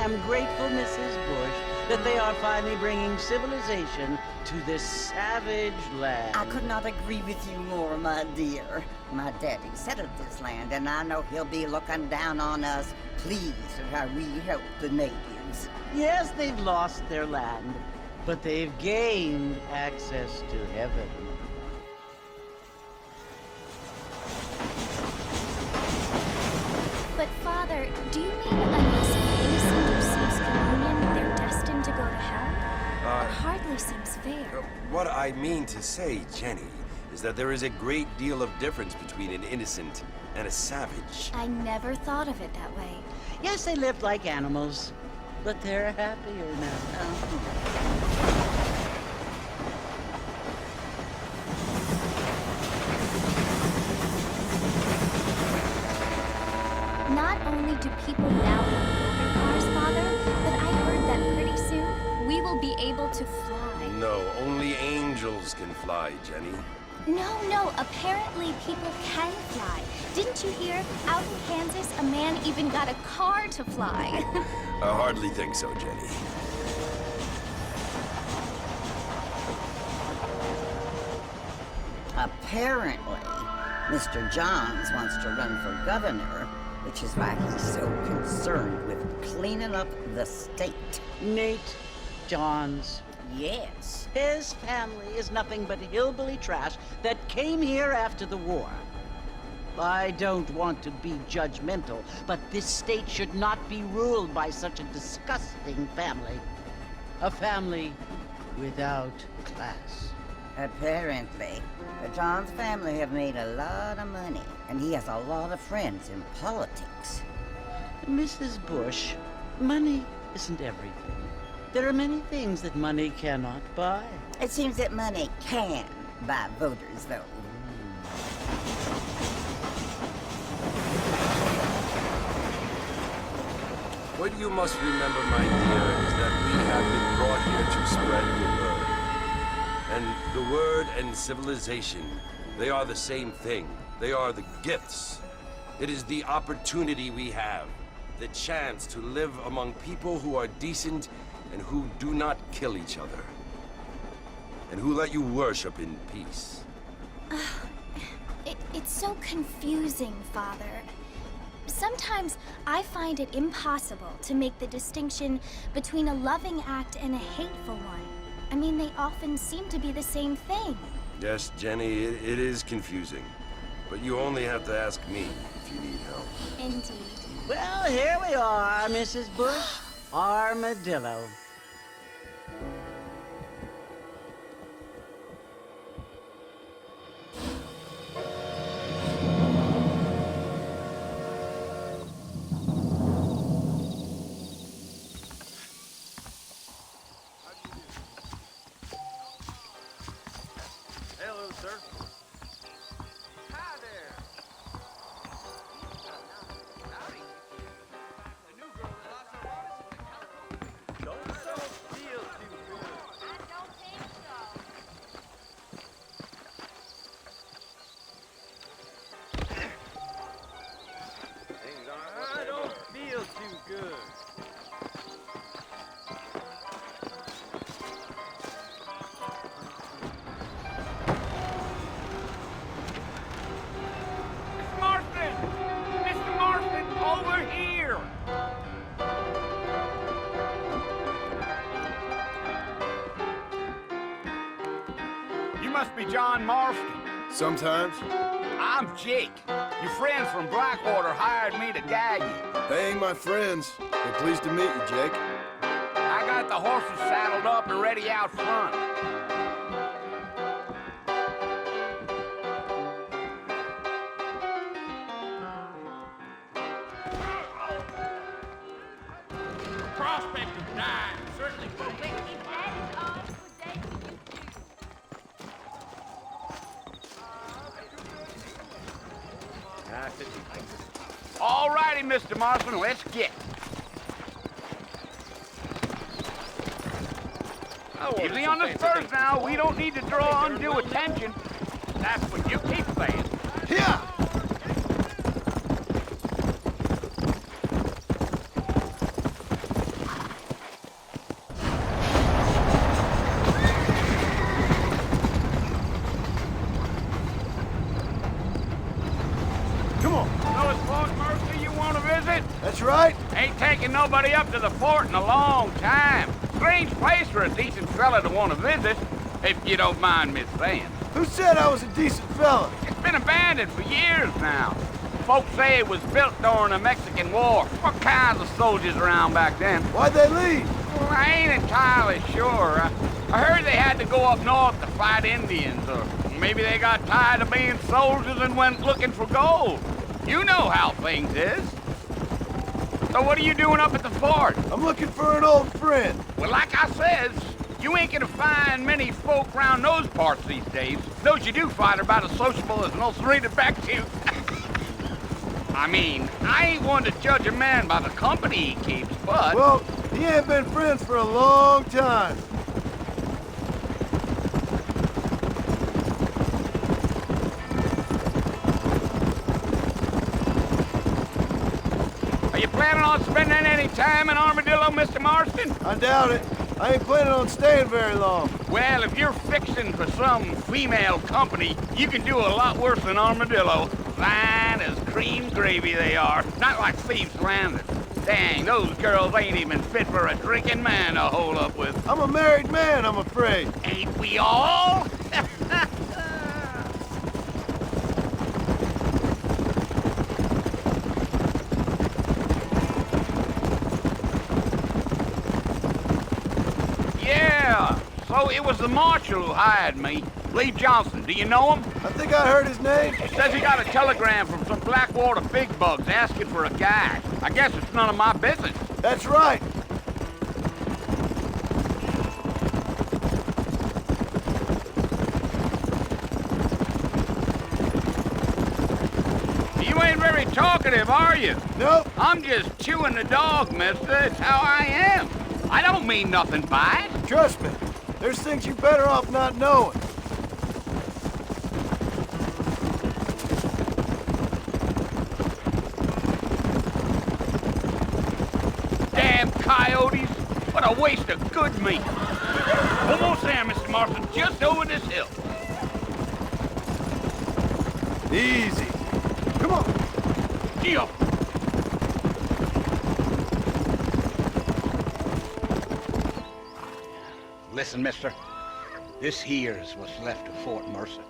am grateful, Mrs. Bush, that they are finally bringing civilization to this savage land. I could not agree with you more, my dear. My daddy settled this land, and I know he'll be looking down on us, pleased at how we help the natives. Yes, they've lost their land, but they've gained access to heaven. But Father, do you mean unless an innocent receives communion, they're destined to go to hell? That hardly seems fair. What I mean to say, Jenny, is that there is a great deal of difference between an innocent and a savage. I never thought of it that way. Yes, they lived like animals, but they're happier now. Not only do people now have motor cars, Father, but I heard that pretty soon we will be able to fly. No, only angels can fly, Jenny. No, apparently people can fly. Didn't you hear? Out in Kansas, a man even got a car to fly. I hardly think so, Jenny. Apparently, Mr. Johns wants to run for governor, which is why he's so concerned with cleaning up the state. Nate Johns. Yes. His family is nothing but hillbilly trash that came here after the war. I don't want to be judgmental, but this state should not be ruled by such a disgusting family. A family without class. Apparently, the Johns family have made a lot of money, and he has a lot of friends in politics. Mrs. Bush, money isn't everything. There are many things that money cannot buy. It seems that money can buy voters, though. What you must remember, my dear, is that we have been brought here to spread the word. And the word and civilization, they are the same thing. They are the gifts. It is the opportunity we have, the chance to live among people who are decent and who do not kill each other, and who let you worship in peace. It's so confusing, Father. Sometimes I find it impossible to make the distinction between a loving act and a hateful one. I mean, they often seem to be the same thing. Yes, Jenny, it is confusing. But you only have to ask me if you need help. Indeed. Well, here we are, Mrs. Bush. Armadillo. Hello, sir. Hi there. Howdy. The new girl that lost her wallet is the calico. Don't feel too good. I don't think so. I don't feel too good. Mr. Marston, over here! You must be John Marston. Sometimes. I'm Jake. Your friends from Blackwater hired me to guide you. They ain't my friends. They're pleased to meet you, Jake. I got the horses saddled up and ready out front. Prospect of dying certainly will. If that is all, good day to you too. All righty, Mr. Marston, let's get. Easy on the spurs now. We don't need to draw undue attention. That's what you keep saying. Here! right? Ain't taking nobody up to the fort in a long time. Strange place for a decent fella to want to visit, if you don't mind me saying. Who said I was a decent fella? It's been abandoned for years now. Folks say it was built during the Mexican War. What kinds of soldiers around back then? Why'd they leave? Well, I ain't entirely sure. I heard they had to go up north to fight Indians, or maybe they got tired of being soldiers and went looking for gold. You know how things is. So what are you doing up at the fort? I'm looking for an old friend. Well, like I says, you ain't gonna find many folk around those parts these days. Those you do find are about as sociable as an ulcerated back tooth. I mean, I ain't one to judge a man by the company he keeps, but... Well, he ain't been friends for a long time. Are you planning on spending any time in Armadillo, Mr. Marston? I doubt it. I ain't planning on staying very long. Well, if you're fixing for some female company, you can do a lot worse than Armadillo. Fine as cream gravy they are, not like Thieves Landing. Dang, those girls ain't even fit for a drinking man to hold up with. I'm a married man, I'm afraid. Ain't we all? Yeah, so it was the marshal who hired me. Lee Johnson, do you know him? I think I heard his name. Says he got a telegram from some Blackwater big bugs asking for a guy. I guess it's none of my business. That's right. You ain't very talkative, are you? Nope. I'm just chewing the dog, mister. It's how I am. I don't mean nothing by it. Trust me. There's things you better off not knowing. Damn coyotes. What a waste of good meat. Almost there, Mr. Marston. Just over this hill. Easy. Come on. Deal. Listen, mister. This here's what's left of Fort Mercer.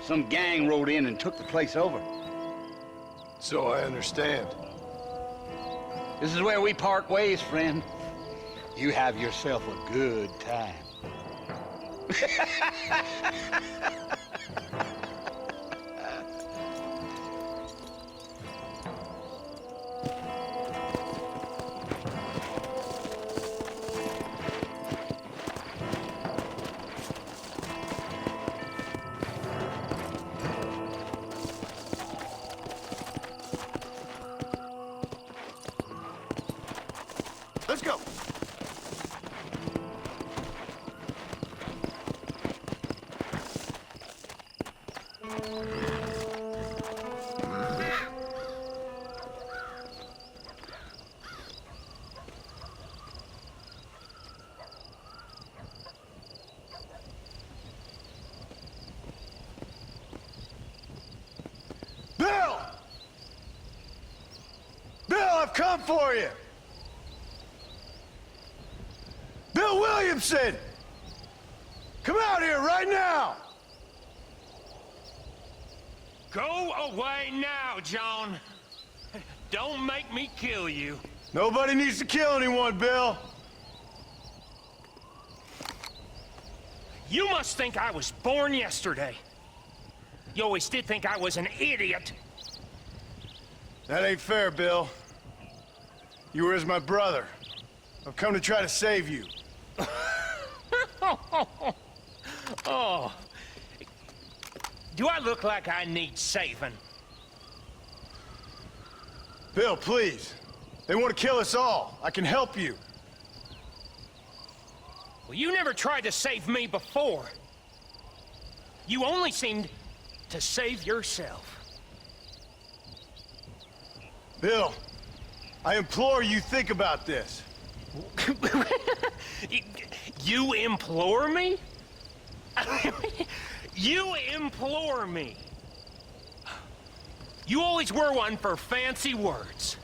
Some gang rode in and took the place over. So I understand. This is where we part ways, friend. You have yourself a good time. Let's go. Bill! Bill, I've come for you! Bill Williamson! Come out here right now! Go away now, John. Don't make me kill you. Nobody needs to kill anyone, Bill. You must think I was born yesterday. You always did think I was an idiot. That ain't fair, Bill. You were as my brother. I've come to try to save you. Oh. Do I look like I need saving? Bill, please. They want to kill us all. I can help you. Well, you never tried to save me before. You only seemed to save yourself. Bill, I implore you think about this. You implore me? You implore me? You always were one for fancy words.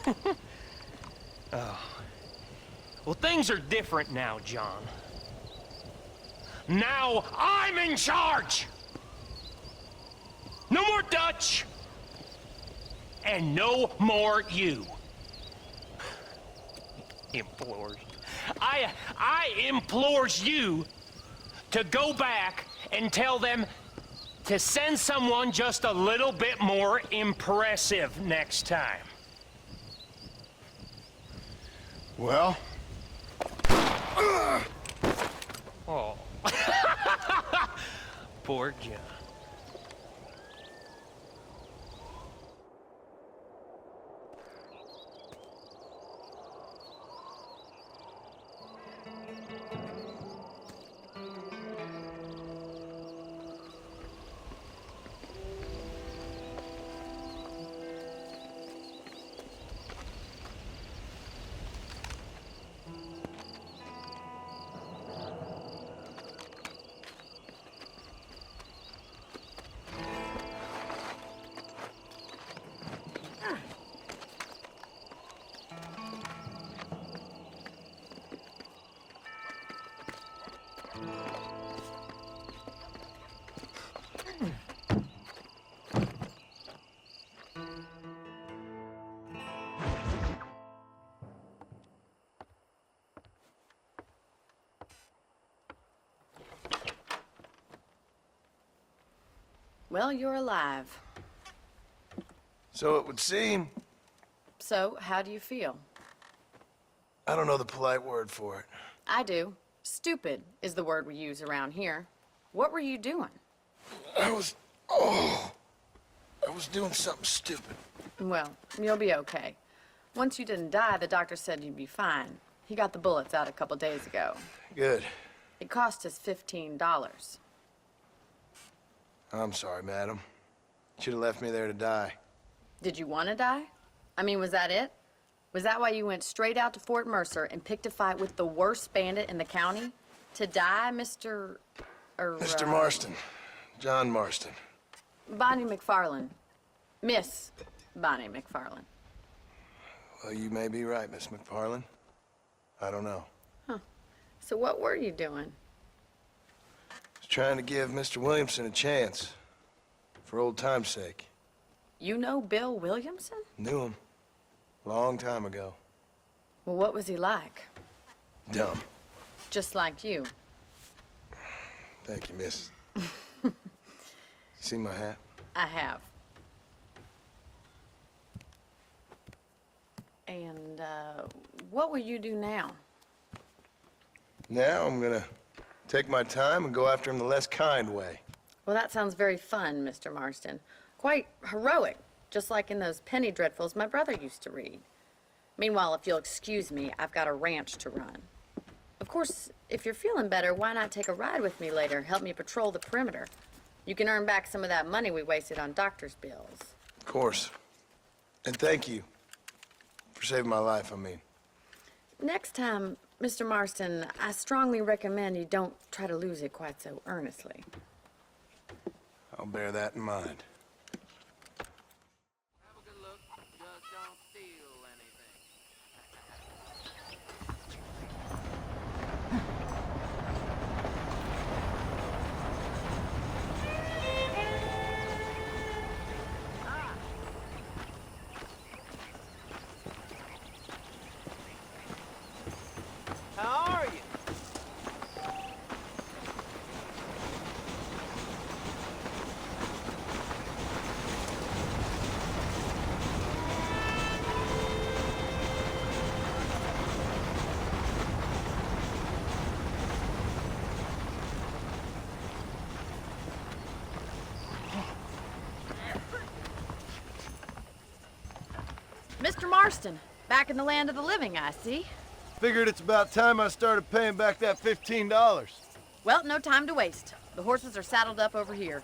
Oh. Well, things are different now, John. Now I'm in charge! No more Dutch! And no more you. Implores. I implores you to go back and tell them to send someone just a little bit more impressive next time. Well? Oh. Poor John. Well, you're alive. So it would seem. So, how do you feel? I don't know the polite word for it. I do. Stupid is the word we use around here. What were you doing? I was doing something stupid. Well, you'll be okay. Once you didn't die, the doctor said you'd be fine. He got the bullets out a couple days ago. Good. It cost us $15. I'm sorry, madam. Should have left me there to die. Did you want to die? I mean, was that it? Was that why you went straight out to Fort Mercer and picked a fight with the worst bandit in the county? To die, Mr. Mr. Marston. John Marston. Bonnie McFarlane. Miss Bonnie McFarlane. Well, you may be right, Miss McFarlane. I don't know. Huh. So what were you doing? I was trying to give Mr. Williamson a chance. For old time's sake. You know Bill Williamson? Knew him. Long time ago. Well, what was he like? Dumb. Just like you. Thank you, miss. See my hat? I have. And, what will you do now? Now I'm gonna take my time and go after him the less kind way. Well, that sounds very fun, Mr. Marston. Quite heroic, just like in those penny dreadfuls my brother used to read. Meanwhile, if you'll excuse me, I've got a ranch to run. Of course, if you're feeling better, why not take a ride with me later? Help me patrol the perimeter. You can earn back some of that money we wasted on doctor's bills. Of course. And thank you. For saving my life, I mean. Next time, Mr. Marston, I strongly recommend you don't try to lose it quite so earnestly. I'll bear that in mind. Have a good look. Just don't steal anything. How are you? Mr. Marston, back in the land of the living, I see. Figured it's about time I started paying back that $15. Well, no time to waste. The horses are saddled up over here.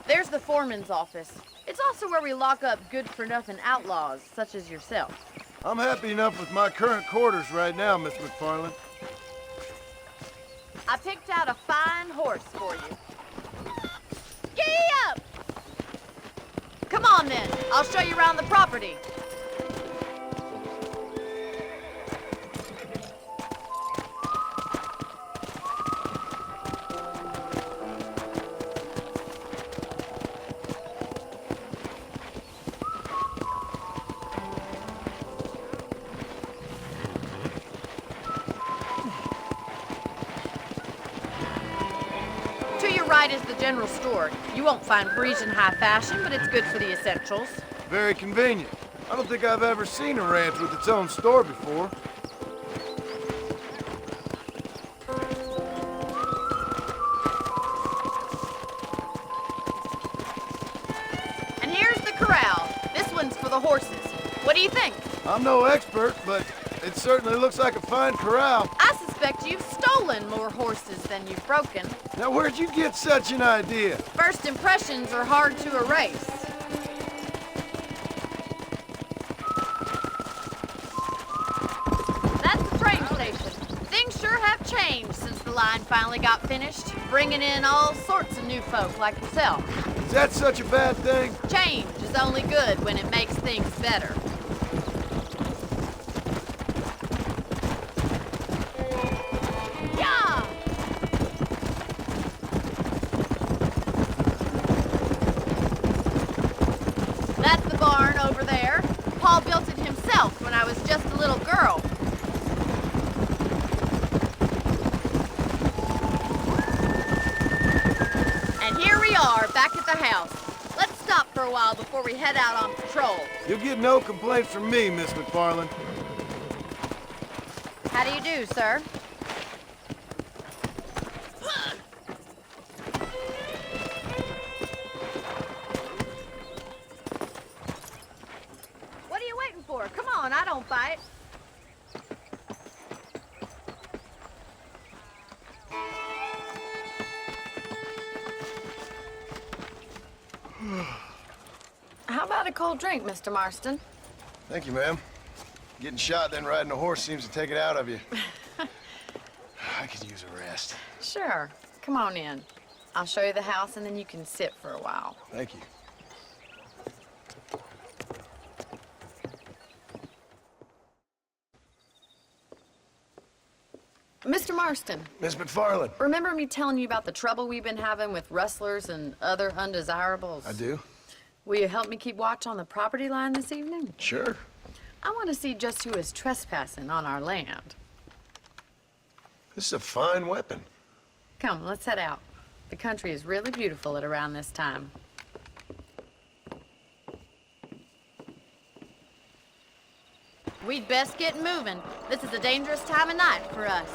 There's the foreman's office. It's also where we lock up good-for-nothing outlaws, such as yourself. I'm happy enough with my current quarters right now, Miss McFarland. I picked out a fine horse for you. Giddy up! Come on then, I'll show you around the property. Right is the general store. You won't find Parisian high fashion, but it's good for the essentials. Very convenient. I don't think I've ever seen a ranch with its own store before. And here's the corral. This one's for the horses. What do you think? I'm no expert, but it certainly looks like a fine corral. I suspect you've stolen more horses than you've broken. Now, where'd you get such an idea? First impressions are hard to erase. That's the train station. Things sure have changed since the line finally got finished, bringing in all sorts of new folk like yourself. Is that such a bad thing? Change is only good when it makes things better. Paul built it himself when I was just a little girl. And here we are, back at the house. Let's stop for a while before we head out on patrol. You'll get no complaints from me, Miss McFarland. How do you do, sir? Come on, I don't bite. How about a cold drink, Mr. Marston? Thank you, ma'am. Getting shot then riding a horse seems to take it out of you. I could use a rest. Sure. Come on in. I'll show you the house and then you can sit for a while. Thank you. Mr. Marston. Miss McFarland. Remember me telling you about the trouble we've been having with rustlers and other undesirables? I do. Will you help me keep watch on the property line this evening? Sure. I want to see just who is trespassing on our land. This is a fine weapon. Come, let's head out. The country is really beautiful at around this time. We'd best get moving. This is a dangerous time of night for us.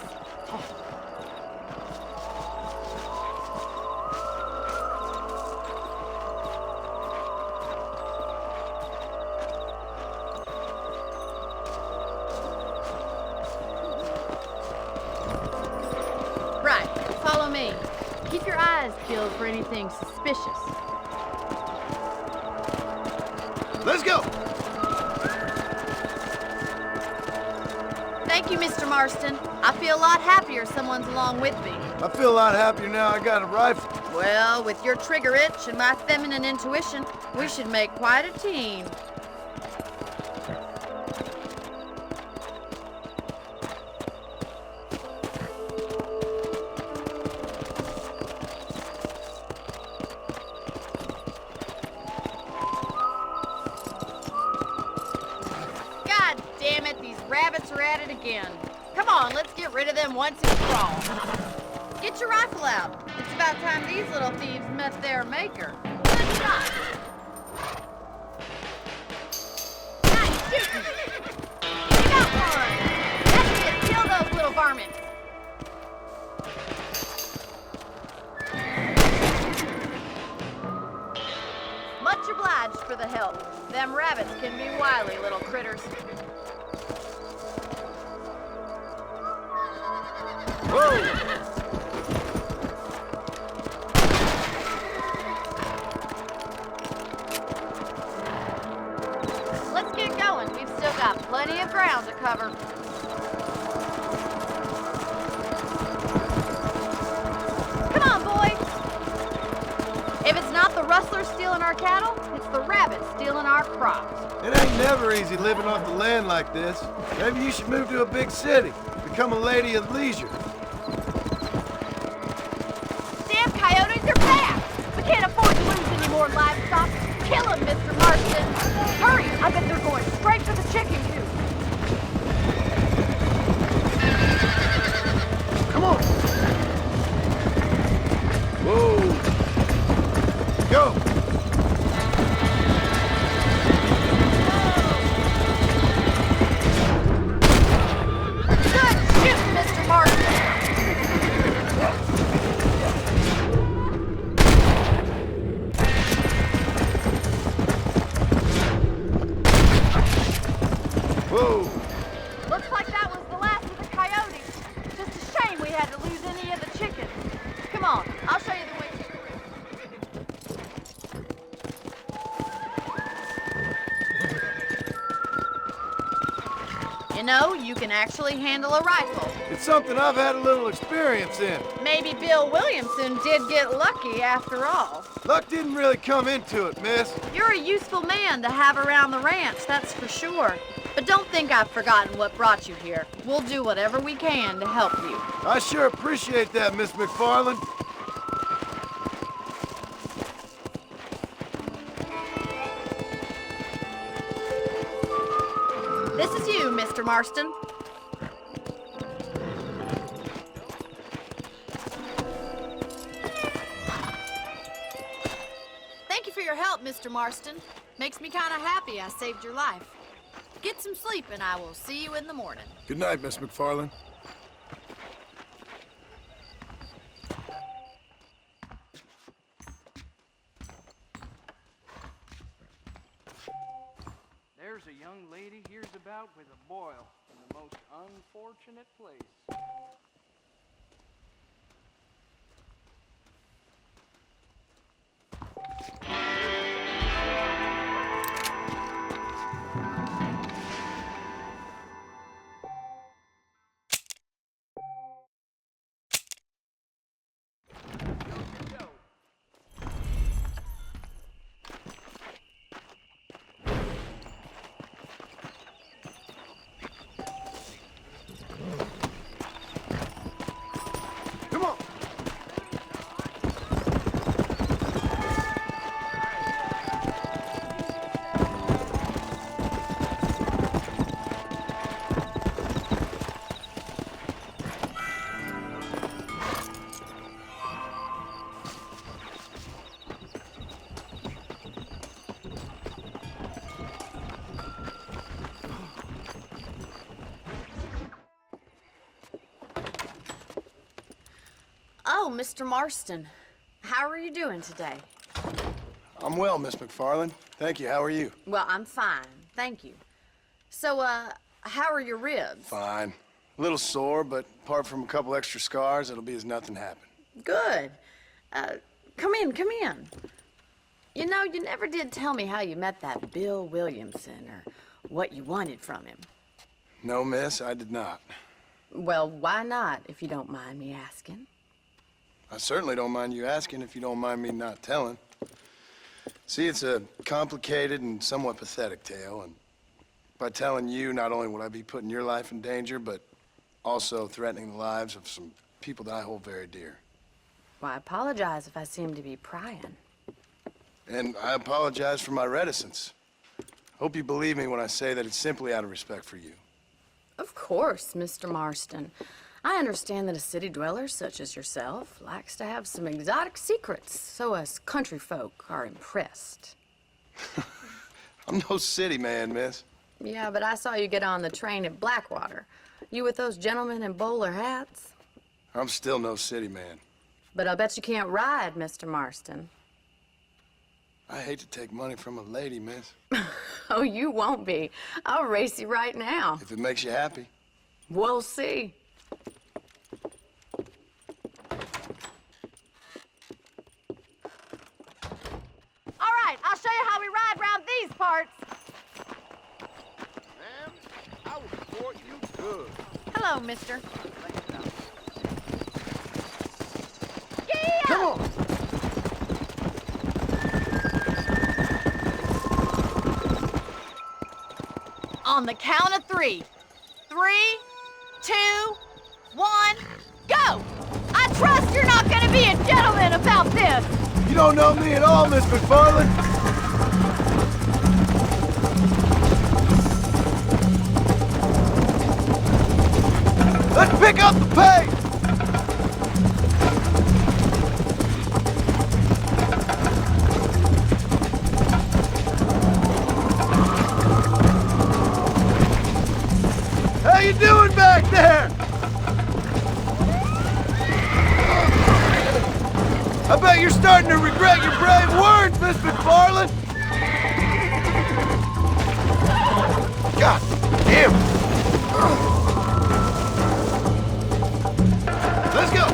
Right, follow me. Keep your eyes peeled for anything suspicious. Let's go! Thank you, Mr. Marston. I feel a lot happier someone's along with me. I feel a lot happier now I got a rifle. Well, with your trigger itch and my feminine intuition, we should make quite a team. God damn it, these rabbits are at it again. Come on, let's get rid of them once and for all. Get your rifle out. It's about time these little thieves met their maker. Good shot. Nice shooting. You got one. That's it. Kill those little varmints. Much obliged for the help. Them rabbits can be wily little critters. Woo! Let's get going. We've still got plenty of cover. Come on, boys. If it's not the rustlers stealing our cattle, it's the rabbits stealing our crops. It ain't never easy living off the land like this. Maybe you should move to a big city. Become a lady of leisure. Damn coyotes are back! We can't afford to lose any more livestock. Kill them, Mr. Marston. Hurry! I bet they're going straight for the chicken coop. Come on! Whoa! Go! Good shoot, Mr. Marston. Whoa! Looks like that was the last of the coyotes. Just a shame we had to lose any of the chickens. Come on, I'll show you the way to the river. You know, you can actually handle a rifle. It's something I've had a little experience in. Maybe Bill Williamson did get lucky after all. Luck didn't really come into it, miss. You're a useful man to have around the ranch, that's for sure. But don't think I've forgotten what brought you here. We'll do whatever we can to help you. I sure appreciate that, Miss McFarland. This is you, Mr. Marston. Thank you for your help, Mr. Marston. Makes me kind of happy I saved your life. Get some sleep and I will see you in the morning. Good night, Miss McFarland. There's a young lady hears about with a boil in the most unfortunate place. Come on! Oh, Mr. Marston. How are you doing today? I'm well, Miss McFarland. Thank you. How are you? Well, I'm fine. Thank you. So, how are your ribs? Fine. A little sore, but apart from a couple extra scars, it'll be as nothing happened. Good. Come in, come in. You know, you never did tell me how you met that Bill Williamson or what you wanted from him. No, miss, I did not. Well, why not, if you don't mind me asking? I certainly don't mind you asking if you don't mind me not telling. See, it's a complicated and somewhat pathetic tale, and by telling you, not only would I be putting your life in danger, but also threatening the lives of some people that I hold very dear. Well, I apologize if I seem to be prying. And I apologize for my reticence. Hope you believe me when I say that it's simply out of respect for you. Of course, Mr. Marston. I understand that a city dweller such as yourself likes to have some exotic secrets, so us country folk are impressed. I'm no city man, miss. Yeah, but I saw you get on the train at Blackwater. You with those gentlemen in bowler hats? I'm still no city man. But I'll bet you can't ride, Mr. Marston. I hate to take money from a lady, miss. Oh, you won't be. I'll race you right now. If it makes you happy. We'll see. All right, I'll show you how we ride round these parts. Ma'am, I would report you home, mister. Yeah! Come on! On the count of 3. 3, 2, 1, go! I trust you're not gonna be a gentleman about this! You don't know me at all, Miss McFarland. Let's pick up the pace! How you doing back there? I bet you're starting to regret your brave words, Miss McFarland! God damn! Let's go!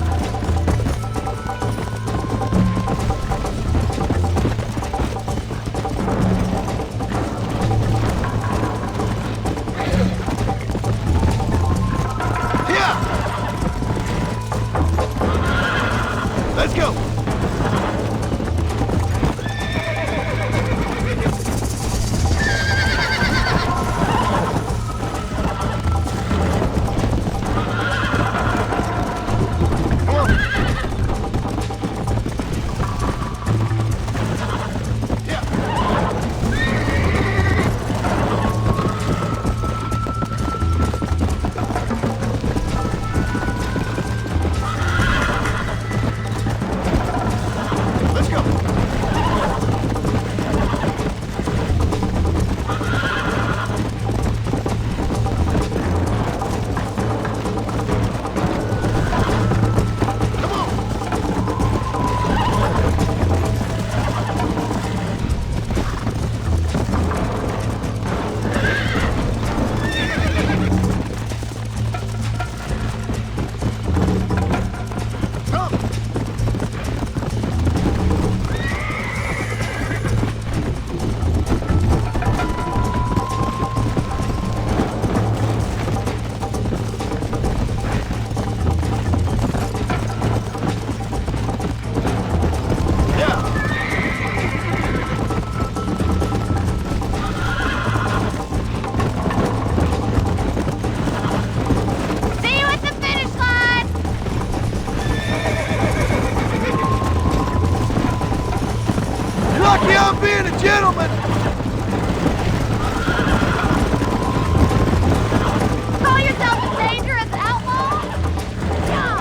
Yeah! Let's go! Gentlemen! Call yourself a dangerous outlaw? Yeah!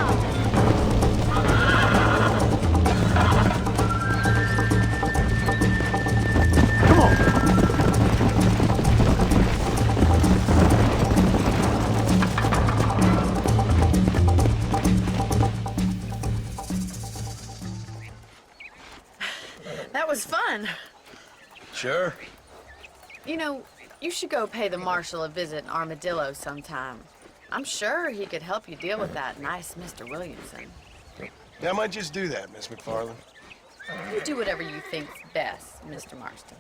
Come on! That was fun. Sure. You know, you should go pay the marshal a visit in Armadillo sometime. I'm sure he could help you deal with that nice Mr. Williamson. Yeah, I might just do that, Miss McFarland. You do whatever you think's best, Mr. Marston.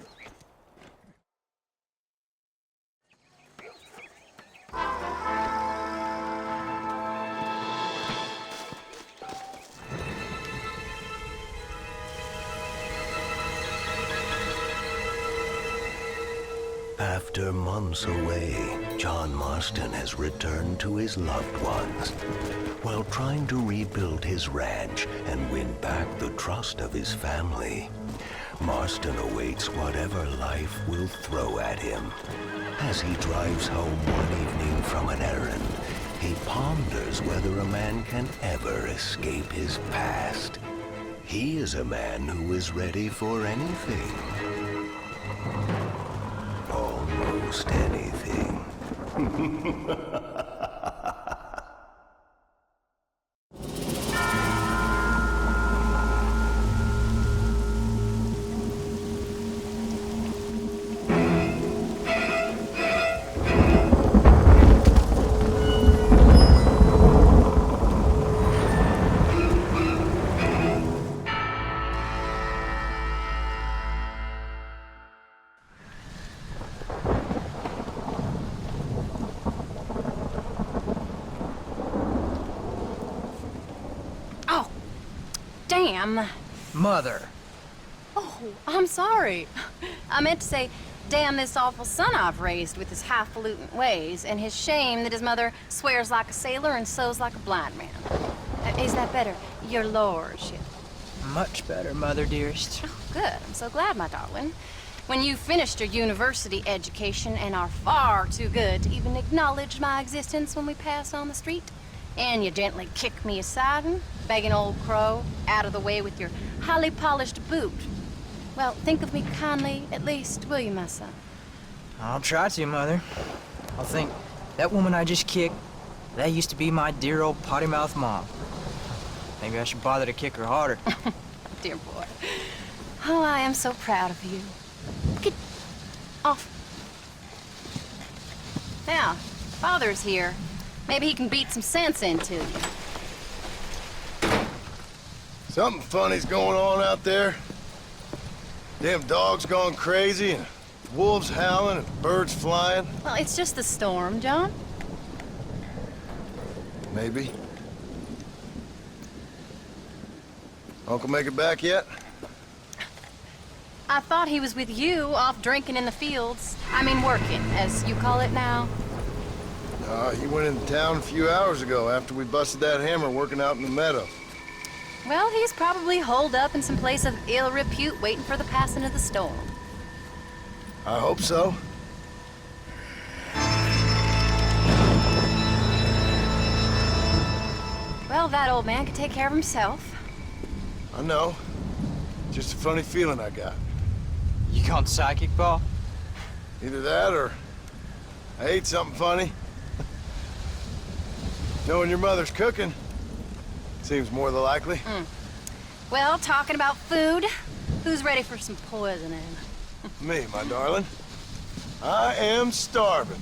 After months away, John Marston has returned to his loved ones. While trying to rebuild his ranch and win back the trust of his family, Marston awaits whatever life will throw at him. As he drives home one evening from an errand, he ponders whether a man can ever escape his past. He is a man who is ready for anything. Almost anything. damn. Mother. Oh, I'm sorry. I meant to say, damn this awful son I've raised with his highfalutin ways, and his shame that his mother swears like a sailor and sews like a blind man. Is that better, your lordship? Much better, Mother dearest. Oh, good. I'm so glad, my darling. When you've finished your university education and are far too good to even acknowledge my existence when we pass on the street, and you gently kick me aside and begging old crow out of the way with your highly polished boot. Well, think of me kindly, at least, will you, my son? I'll try to, Mother. I'll think, that woman I just kicked, that used to be my dear old potty-mouthed mom. Maybe I should bother to kick her harder. Dear boy. Oh, I am so proud of you. Get off. Now, Father's here. Maybe he can beat some sense into you. Something funny's going on out there. Damn dogs gone crazy, and wolves howling, and birds flying. Well, it's just the storm, John. Maybe. Uncle make it back yet? I thought he was with you, off drinking in the fields. I mean working, as you call it now. He went into town a few hours ago after we busted that hammer working out in the meadow. Well, he's probably holed up in some place of ill repute waiting for the passing of the storm. I hope so. Well, that old man can take care of himself. I know. Just a funny feeling I got. You gone psychic, Pa? Either that or I ate something funny. Knowing your mother's cooking seems more than likely. Well, talking about food, who's ready for some poisoning? Me, my darling. I am starving.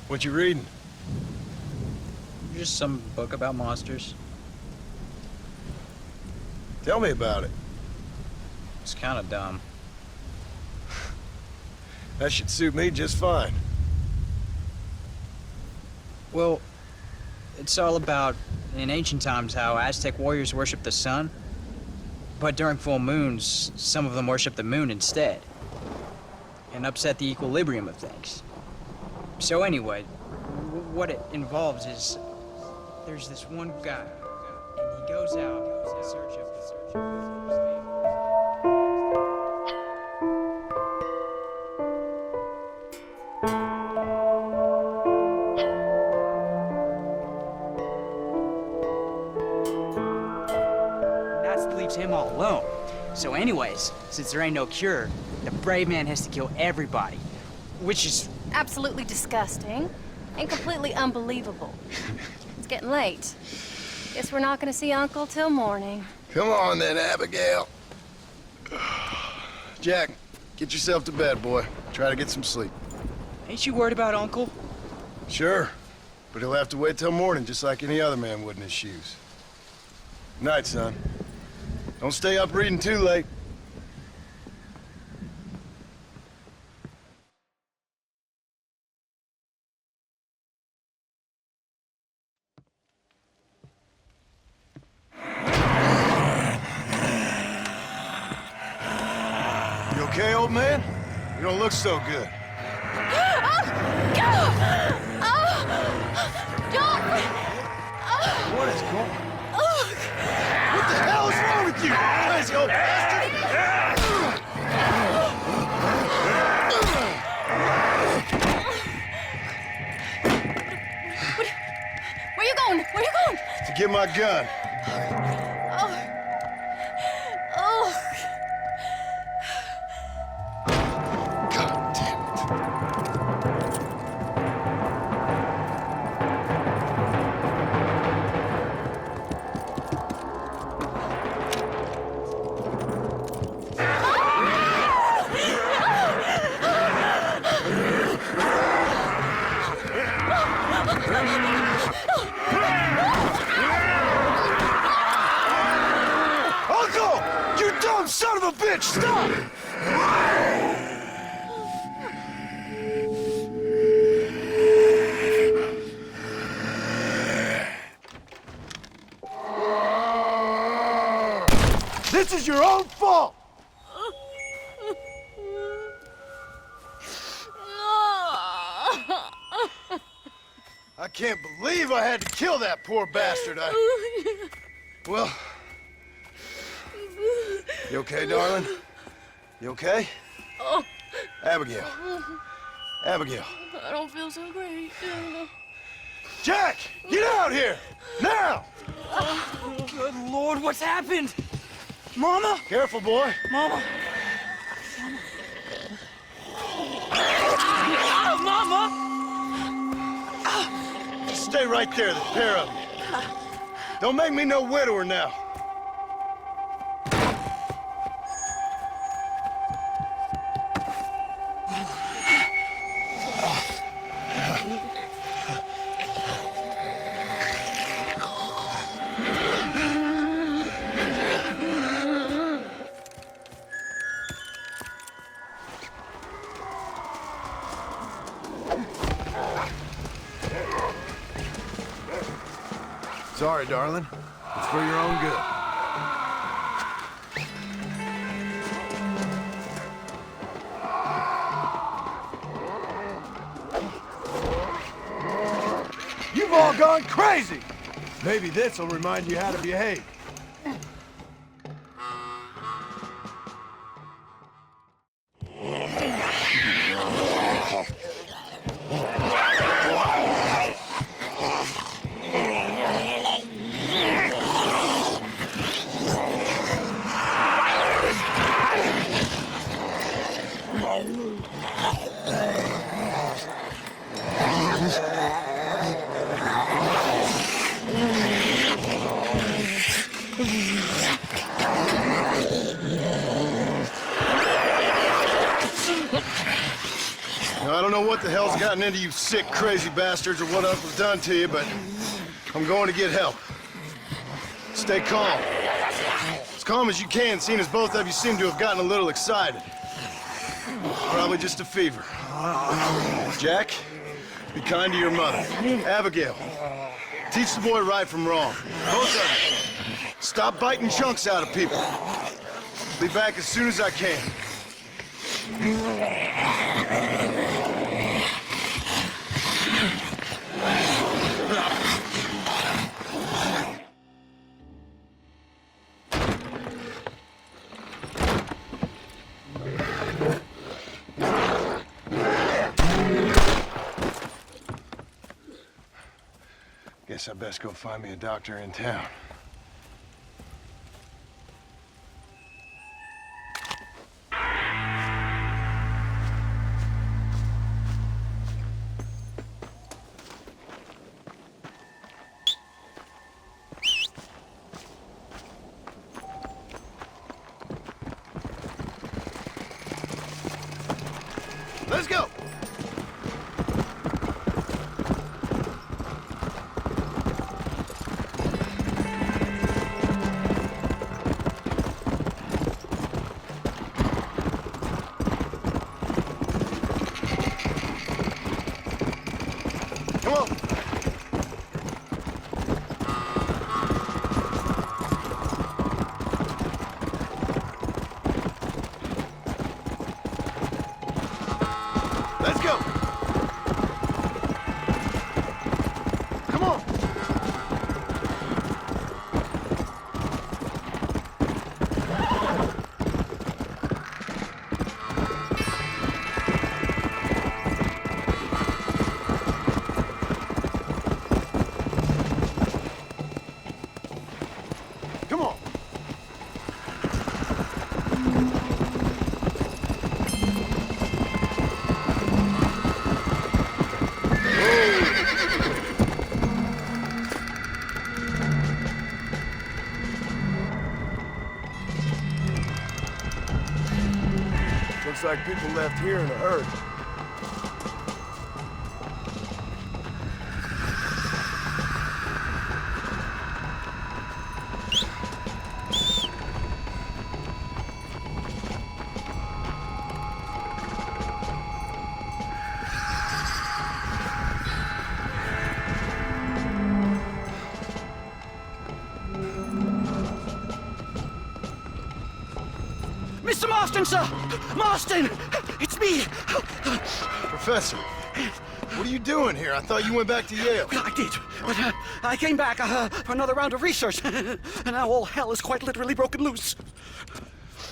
What you reading? Just some book about monsters. Tell me about it. It's kind of dumb. That should suit me just fine. Well, it's all about, in ancient times, how Aztec warriors worshiped the sun. But during full moons, some of them worship the moon instead. And upset the equilibrium of things. So anyway, what it involves is, there's this one guy, and he goes out in search of that leaves him all alone. So anyways, since there ain't no cure, the brave man has to kill everybody, which is Absolutely disgusting and completely unbelievable. It's getting late. Guess we're not gonna see Uncle till morning. Come on then, Abigail. Jack, get yourself to bed, boy. Try to get some sleep. Ain't you worried about Uncle? Sure, but he'll have to wait till morning just like any other man would in his shoes. Night, son. Don't stay up reading too late. You okay, old man? You don't look so good. What is going on? What the hell is wrong with you? Crazy old bastard! Where you going? Where you going? To get my gun. God damn it. This is your own fault! I can't believe I had to kill that poor bastard. Well... You okay, darling? You okay? Oh. Abigail. Abigail. I don't feel so great. Jack! Get out here! Now! Oh, good Lord, what's happened? Mama? Careful, boy. Mama. Ah, Mama! Stay right there, the pair of you. Don't make me no widower now. Sorry, darling. It's for your own good. You've all gone crazy! Maybe this will remind you how to behave. I don't know what the hell's gotten into you sick, crazy bastards or what else was done to you, but I'm going to get help. Stay calm. As calm as you can, seeing as both of you seem to have gotten a little excited. Probably just a fever. Jack, be kind to your mother. Abigail, teach the boy right from wrong. Both of you, stop biting chunks out of people. Be back as soon as I can. Guess I best go find me a doctor in town. Let's go! Come on! Let's go! Come on! Come on! Looks like people left here in a hurry. Marston, sir! Marston! It's me! Professor, what are you doing here? I thought you went back to Yale. I did, but I came back for another round of research, and now all hell is quite literally broken loose.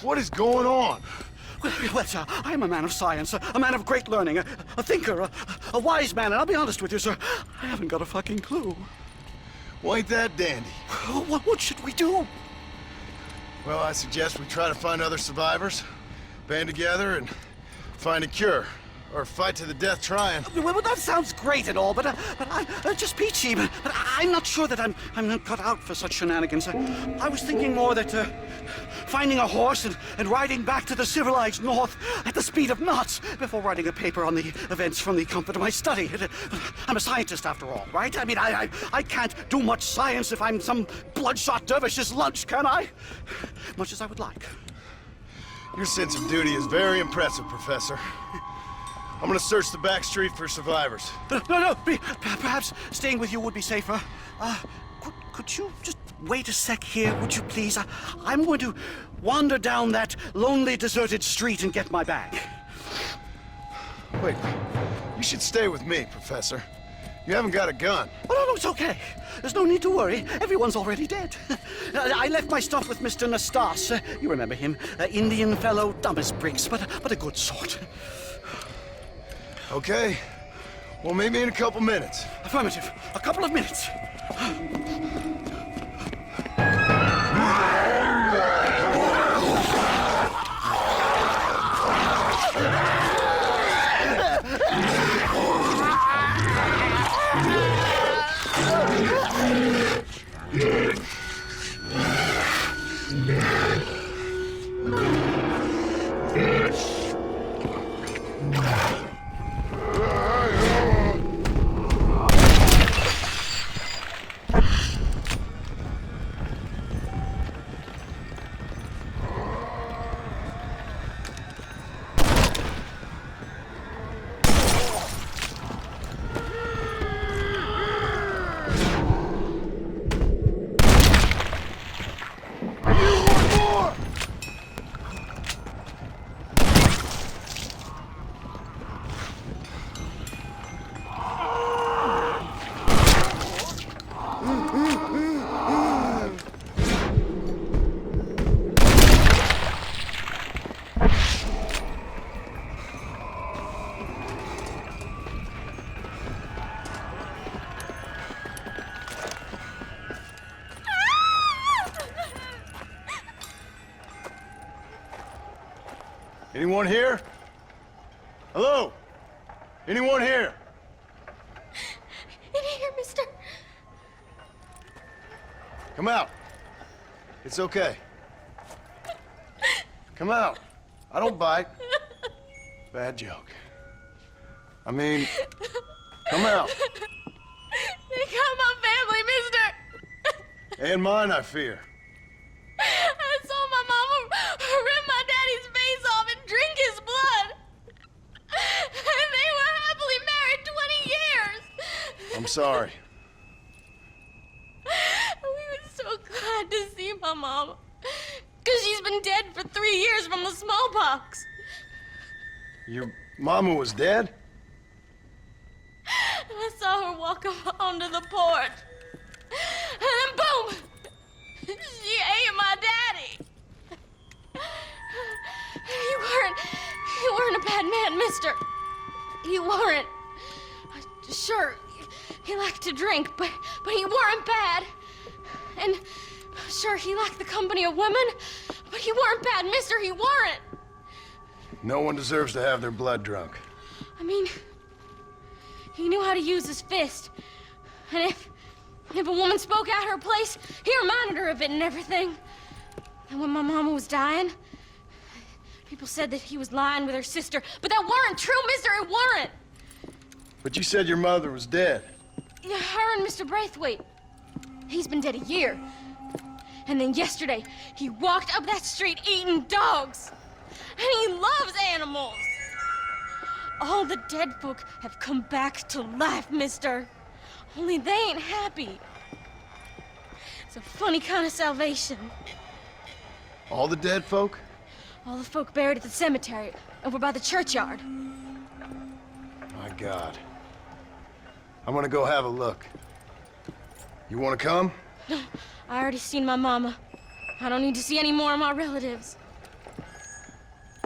What is going on? Well, sir, I am a man of science, a man of great learning, a thinker, a wise man, and I'll be honest with you, sir, I haven't got a fucking clue. Well, ain't that dandy? What should we do? Well, I suggest we try to find other survivors, band together, and find a cure. Or fight to the death trying. Well, that sounds great and all, but I just peachy. But I'm not sure that I'm not cut out for such shenanigans. I was thinking more that finding a horse and riding back to the civilized north at the speed of knots before writing a paper on the events from the comfort of my study. I'm a scientist after all, right? I mean, I can't do much science if I'm some bloodshot dervish's lunch, can I? Much as I would like. Your sense of duty is very impressive, Professor. I'm gonna search the back street for survivors. No, perhaps staying with you would be safer. Could you just wait a sec here, would you please? I'm going to wander down that lonely, deserted street and get my bag. Wait, you should stay with me, Professor. You haven't got a gun. Oh, no, it's okay. There's no need to worry. Everyone's already dead. I left my stuff with Mr. Nastas. You remember him. Indian fellow, dumb as bricks, but a good sort. Okay. Well, maybe in a couple minutes. Affirmative. A couple of minutes. Anyone here? Hello? Anyone here? In here, mister. Come out. It's okay. Come out. I don't bite. Bad joke. I mean, come out. They got my family, mister. And mine, I fear. I saw my mama rip my daddy's face off and drink his blood. And they were happily married 20 years. I'm sorry. We were so glad to see my mama. Because she's been dead for 3 years from the smallpox. Your mama was dead? I saw her walk up onto the porch. And then boom! She ate my daddy. You weren't a bad man, mister. You weren't. Sure, he liked to drink, but he weren't bad. And sure, he liked the company of women, but he weren't bad, mister. He weren't. No one deserves to have their blood drunk. I mean, he knew how to use his fist. And if a woman spoke out her place, he reminded her of it and everything. And when my mama was dying, people said that he was lying with her sister, but that weren't true, mister, it weren't. But you said your mother was dead. Yeah, her and Mr. Braithwaite. He's been dead a year. And then yesterday, he walked up that street eating dogs. And he loves animals. All the dead folk have come back to life, mister. Only they ain't happy. It's a funny kind of salvation. All the dead folk? All the folk buried at the cemetery, over by the churchyard. My God. I'm gonna go have a look. You wanna come? No, I already seen my mama. I don't need to see any more of my relatives.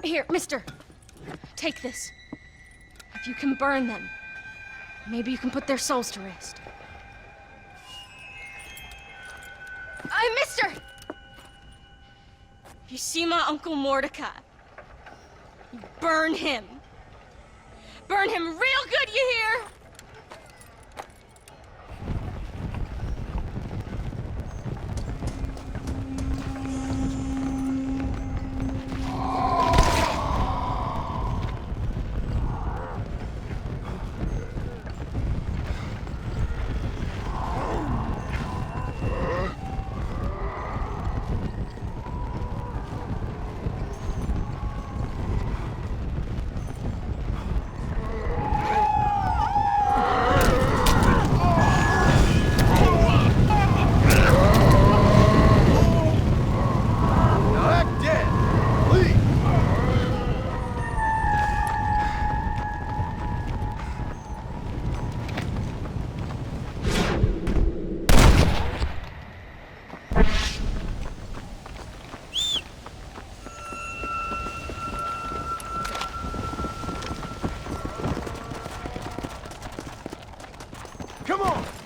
Here, mister. Take this. If you can burn them, maybe you can put their souls to rest. Mister! If you see my Uncle Mordecai, you burn him. Burn him real good, you hear? Come on!